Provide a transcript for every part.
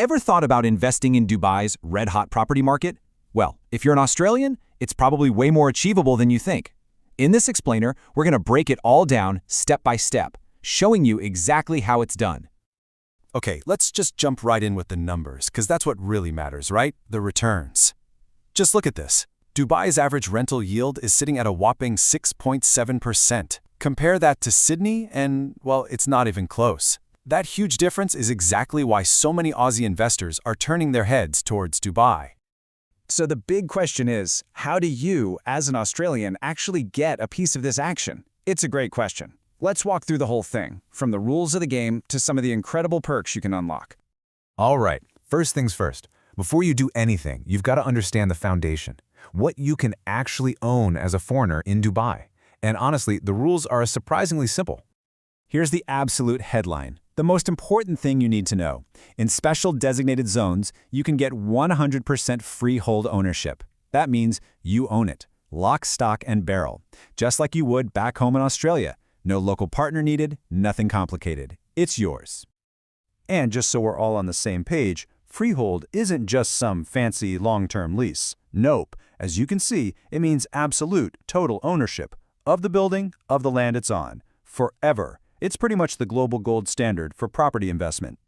Ever thought about investing in Dubai's red-hot property market? Well, if you're an Australian, it's probably way more achievable than you think. In this explainer, we're going to break it all down step by step, showing you exactly how it's done. Okay, let's just jump right in with the numbers, because that's what really matters, right? The returns. Just look at this. Dubai's average rental yield is sitting at a whopping 6.7%. Compare that to Sydney and, well, it's not even close. That huge difference is exactly why so many Aussie investors are turning their heads towards Dubai. So the big question is, how do you, as an Australian, actually get a piece of this action? It's a great question. Let's walk through the whole thing, from the rules of the game to some of the incredible perks you can unlock. All right, first things first. Before you do anything, you've got to understand the foundation, what you can actually own as a foreigner in Dubai. And honestly, the rules are surprisingly simple. Here's the absolute headline. The most important thing you need to know. In special designated zones, you can get 100% freehold ownership. That means you own it, lock, stock, and barrel, just like you would back home in Australia. No local partner needed, nothing complicated. It's yours. And just so we're all on the same page, freehold isn't just some fancy long-term lease. Nope. As you can see, it means absolute, total ownership of the building, of the land it's on, forever. It's pretty much the global gold standard for property investment.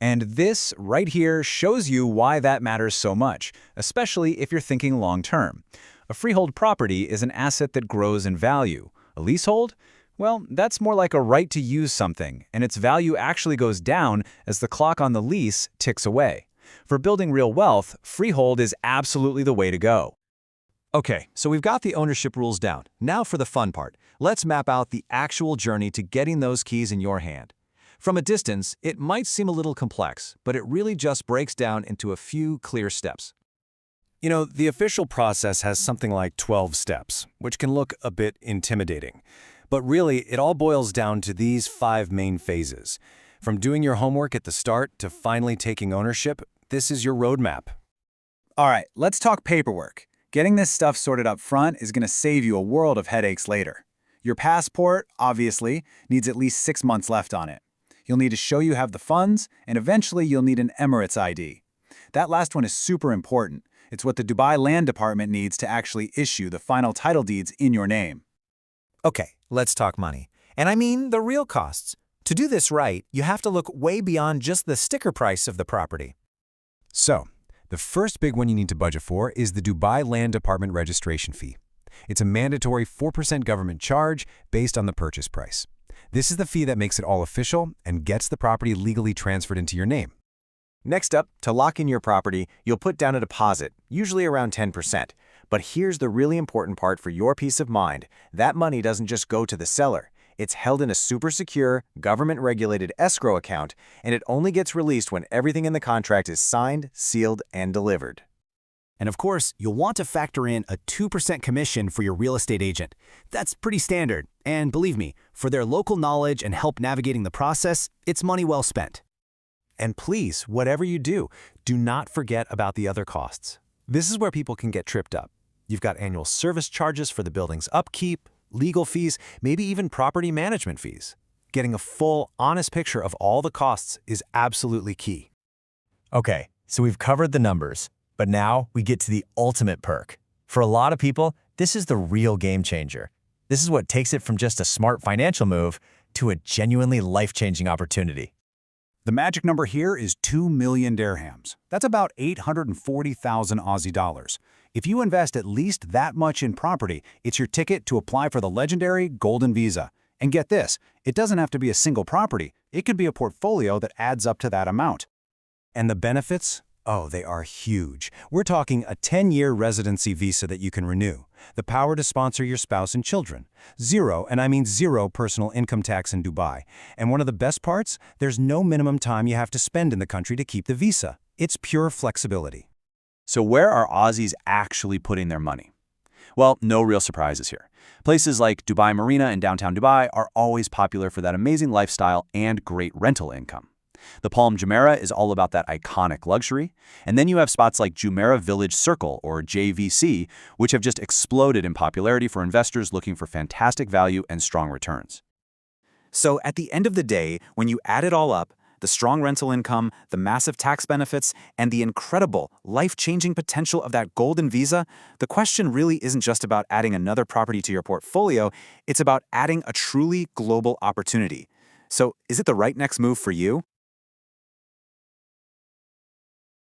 And this right here shows you why that matters so much, especially if you're thinking long-term. A freehold property is an asset that grows in value. A leasehold? Well, that's more like a right to use something, and its value actually goes down as the clock on the lease ticks away. For building real wealth, freehold is absolutely the way to go. Okay, so we've got the ownership rules down. Now for the fun part. Let's map out the actual journey to getting those keys in your hand. From a distance, it might seem a little complex, but it really just breaks down into a few clear steps. You know, the official process has something like 12 steps, which can look a bit intimidating. But really, it all boils down to these 5 main phases. From doing your homework at the start to finally taking ownership, this is your roadmap. All right, let's talk paperwork. Getting this stuff sorted up front is going to save you a world of headaches later. Your passport, obviously, needs at least 6 months left on it. You'll need to show you have the funds, and eventually you'll need an Emirates ID. That last one is super important. It's what the Dubai Land Department needs to actually issue the final title deeds in your name. Okay, let's talk money. And I mean the real costs. To do this right, you have to look way beyond just the sticker price of the property. So, the first big one you need to budget for is the Dubai Land Department registration fee. It's a mandatory 4% government charge based on the purchase price. This is the fee that makes it all official and gets the property legally transferred into your name. Next up, to lock in your property, you'll put down a deposit, usually around 10%. But here's the really important part for your peace of mind. That money doesn't just go to the seller. It's held in a super secure, government-regulated escrow account, and it only gets released when everything in the contract is signed, sealed, and delivered. And of course, you'll want to factor in a 2% commission for your real estate agent. That's pretty standard, and believe me, for their local knowledge and help navigating the process, it's money well spent. And please, whatever you do not forget about the other costs. This is where people can get tripped up. You've got annual service charges for the building's upkeep, legal fees, maybe even property management fees. Getting a full, honest picture of all the costs is absolutely key. Okay, so we've covered the numbers, but now we get to the ultimate perk. For a lot of people, this is the real game changer. This is what takes it from just a smart financial move to a genuinely life-changing opportunity. The magic number here is 2 million dirhams. That's about 840,000 Aussie dollars. If you invest at least that much in property, it's your ticket to apply for the legendary Golden Visa. And get this, it doesn't have to be a single property. It could be a portfolio that adds up to that amount. And the benefits? Oh, they are huge. We're talking a 10-year residency visa that you can renew, the power to sponsor your spouse and children, zero, and I mean zero personal income tax in Dubai. And one of the best parts? There's no minimum time you have to spend in the country to keep the visa. It's pure flexibility. So where are Aussies actually putting their money? Well, no real surprises here. Places like Dubai Marina and downtown Dubai are always popular for that amazing lifestyle and great rental income. The Palm Jumeirah is all about that iconic luxury. And then you have spots like Jumeirah Village Circle, or JVC, which have just exploded in popularity for investors looking for fantastic value and strong returns. So at the end of the day, when you add it all up, the strong rental income, the massive tax benefits, and the incredible, life-changing potential of that golden visa, the question really isn't just about adding another property to your portfolio, it's about adding a truly global opportunity. So, is it the right next move for you?